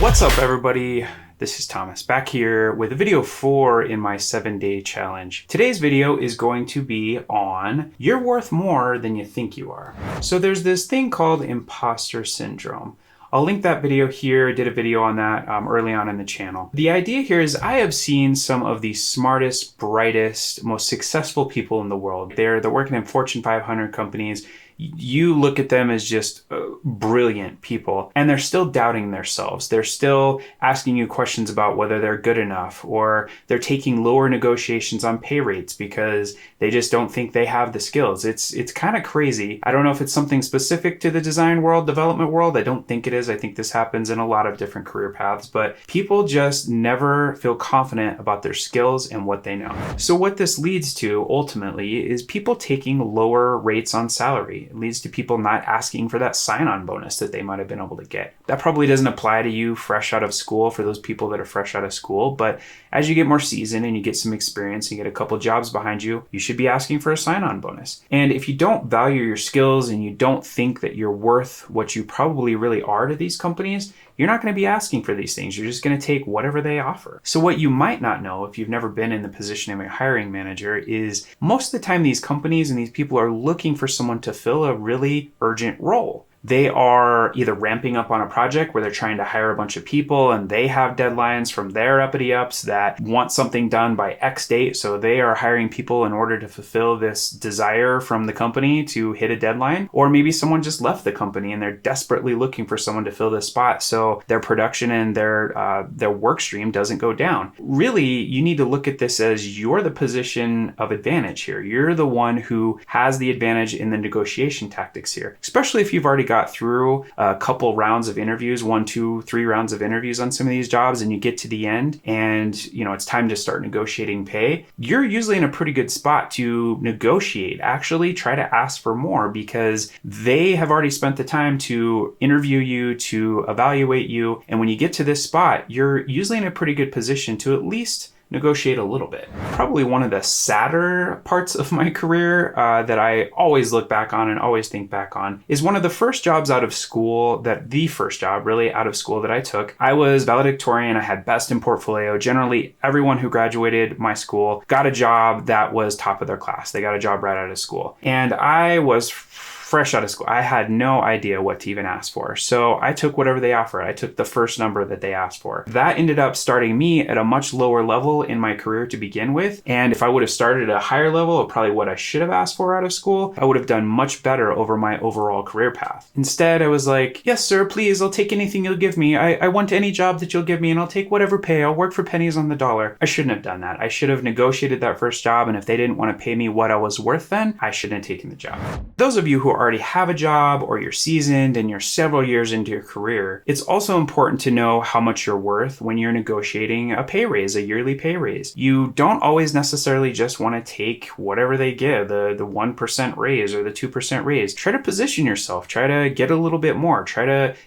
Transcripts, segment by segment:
What's up, everybody? This is Thomas back here with video 4 in my 7-day challenge. Today's video is going to be on you're worth more than you think you are. So there's this thing called Imposter Syndrome. I'll link that video here. I did a video on that early on in the channel. The idea here is I have seen some of the smartest, brightest, most successful people in the world. They're working in Fortune 500 companies. You look at them as just brilliant people, and they're still doubting themselves. They're still asking you questions about whether they're good enough, or they're taking lower negotiations on pay rates because they just don't think they have the skills. It's kind of crazy. I don't know if it's something specific to the design world, development world. I don't think it is. I think this happens in a lot of different career paths, but people just never feel confident about their skills and what they know. So what this leads to ultimately is people taking lower rates on salary. It leads to people not asking for that sign-on bonus that they might have been able to get. That probably doesn't apply to you fresh out of school, for those people that are fresh out of school, but as you get more seasoned and you get some experience and you get a couple jobs behind you, you should be asking for a sign-on bonus. And if you don't value your skills and you don't think that you're worth what you probably really are to these companies, you're not going to be asking for these things. You're just going to take whatever they offer. So what you might not know if you've never been in the position of a hiring manager is most of the time these companies and these people are looking for someone to fill a really urgent role. They are either ramping up on a project where they're trying to hire a bunch of people and they have deadlines from their uppity-ups that want something done by X date. So they are hiring people in order to fulfill this desire from the company to hit a deadline. Or maybe someone just left the company and they're desperately looking for someone to fill this spot so their production and their work stream doesn't go down. Really, you need to look at this as you're the position of advantage here. You're the one who has the advantage in the negotiation tactics here, especially if you've already got through a couple rounds of interviews, 1, 2, 3 rounds of interviews on some of these jobs, and you get to the end and it's time to start negotiating pay. You're usually in a pretty good spot to negotiate. Actually, try to ask for more because they have already spent the time to interview you, to evaluate you. And when you get to this spot, you're usually in a pretty good position to at least negotiate a little bit. Probably one of the sadder parts of my career that I always look back on and always think back on is one of the first jobs out of school, the first job really out of school that I took. I was valedictorian. I had best in portfolio. Generally, everyone who graduated my school got a job that was top of their class. They got a job right out of school. And I was fresh out of school. I had no idea what to even ask for. So I took whatever they offered. I took the first number that they asked for. That ended up starting me at a much lower level in my career to begin with. And if I would have started at a higher level of probably what I should have asked for out of school, I would have done much better over my overall career path. Instead, I was like, yes, sir, please, I'll take anything you'll give me. I want any job that you'll give me and I'll take whatever pay. I'll work for pennies on the dollar. I shouldn't have done that. I should have negotiated that first job. And if they didn't want to pay me what I was worth then, I shouldn't have taken the job. Those of you who already have a job or you're seasoned and you're several years into your career, it's also important to know how much you're worth when you're negotiating a pay raise, a yearly pay raise. You don't always necessarily just want to take whatever they give, the 1% raise or the 2% raise. Try to position yourself. Try to get a little bit more.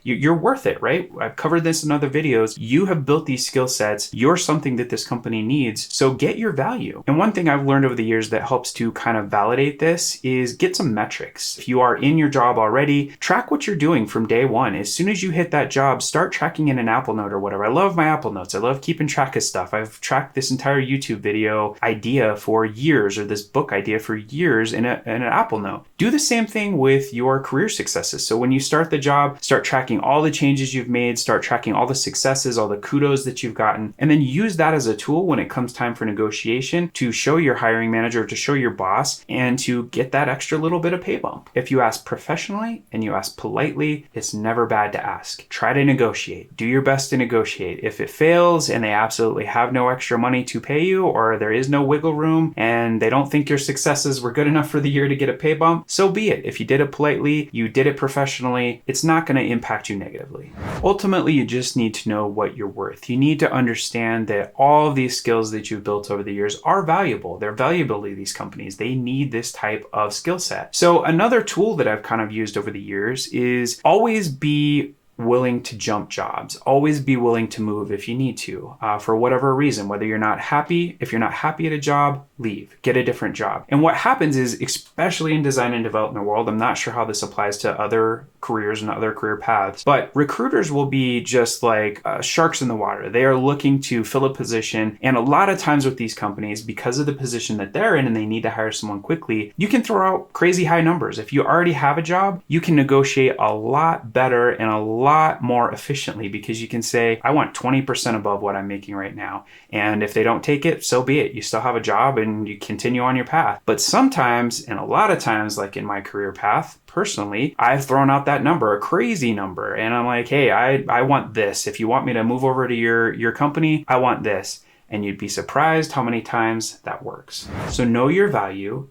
You're worth it, right? I've covered this in other videos. You have built these skill sets. You're something that this company needs. So get your value. And one thing I've learned over the years that helps to kind of validate this is get some metrics. If you are in your job already, track what you're doing from day one. As soon as you hit that job, start tracking in an Apple Note or whatever. I love my Apple Notes. I love keeping track of stuff. I've tracked this entire YouTube video idea for years, or this book idea for years in an Apple Note. Do the same thing with your career successes. So when you start the job, start tracking all the changes you've made, start tracking all the successes, all the kudos that you've gotten, and then use that as a tool when it comes time for negotiation to show your hiring manager, to show your boss, and to get that extra little bit of pay bump. If you ask professionally and you ask politely, it's never bad to ask. Try to negotiate. Do your best to negotiate. If it fails and they absolutely have no extra money to pay you, or there is no wiggle room and they don't think your successes were good enough for the year to get a pay bump, so be it. If you did it politely, you did it professionally, it's not going to impact you negatively. Ultimately, you just need to know what you're worth. You need to understand that all of these skills that you've built over the years are valuable. They're valuable to these companies. They need this type of skill set. So another tool that I've kind of used over the years is always be willing to jump jobs. Always be willing to move if you need to, for whatever reason. Whether you're not happy, if you're not happy at a job, leave, get a different job. And what happens is, especially in design and development world, I'm not sure how this applies to other careers and other career paths, but recruiters will be just like sharks in the water. They are looking to fill a position. And a lot of times with these companies, because of the position that they're in and they need to hire someone quickly, you can throw out crazy high numbers. If you already have a job, you can negotiate a lot better and a lot more efficiently, because you can say, I want 20% above what I'm making right now. And if they don't take it, so be it. You still have a job and you continue on your path. But sometimes, and a lot of times, like in my career path, personally, I've thrown out that number, a crazy number. And I'm like, hey, I want this. If you want me to move over to your company, I want this. And you'd be surprised how many times that works. So know your value.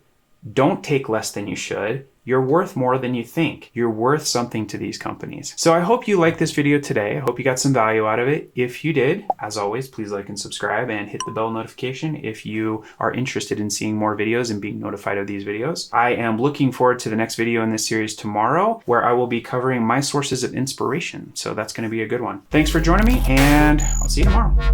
Don't take less than you should. You're worth more than you think. You're worth something to these companies. So I hope you liked this video today. I hope you got some value out of it. If you did, as always, please like and subscribe and hit the bell notification if you are interested in seeing more videos and being notified of these videos. I am looking forward to the next video in this series tomorrow, where I will be covering my sources of inspiration. So that's going to be a good one. Thanks for joining me, and I'll see you tomorrow.